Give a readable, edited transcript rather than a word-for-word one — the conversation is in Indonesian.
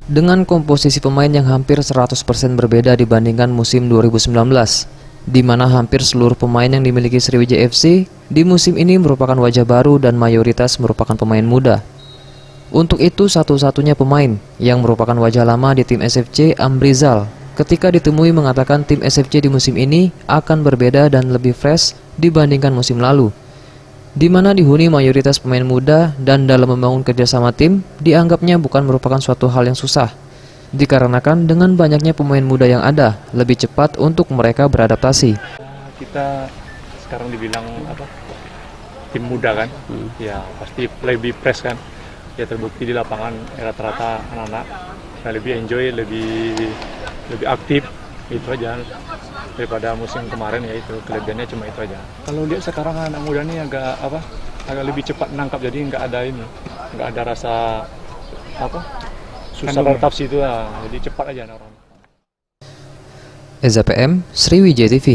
dengan komposisi pemain yang hampir 100% berbeda dibandingkan musim 2019, di mana hampir seluruh pemain yang dimiliki Sriwijaya FC di musim ini merupakan wajah baru dan mayoritas merupakan pemain muda. Untuk itu, satu-satunya pemain yang merupakan wajah lama di tim SFC, Amrizal, ketika ditemui mengatakan tim SFC di musim ini akan berbeda dan lebih fresh dibandingkan musim lalu, di mana dihuni mayoritas pemain muda dan dalam membangun kerjasama tim dianggapnya bukan merupakan suatu hal yang susah, dikarenakan dengan banyaknya pemain muda yang ada, lebih cepat untuk mereka beradaptasi. Kita sekarang dibilang tim muda kan, ya pasti lebih fresh kan, ya terbukti di lapangan rata-rata anak-anak lebih enjoy, lebih aktif, itu aja daripada musim kemarin. Ya itu kelebihannya cuma itu aja. Kalau lihat sekarang anak muda ini agak lebih cepat menangkap, jadi nggak ada rasa susah beradaptasi itu lah, jadi cepat aja orang. Eza PM, Sriwijaya TV.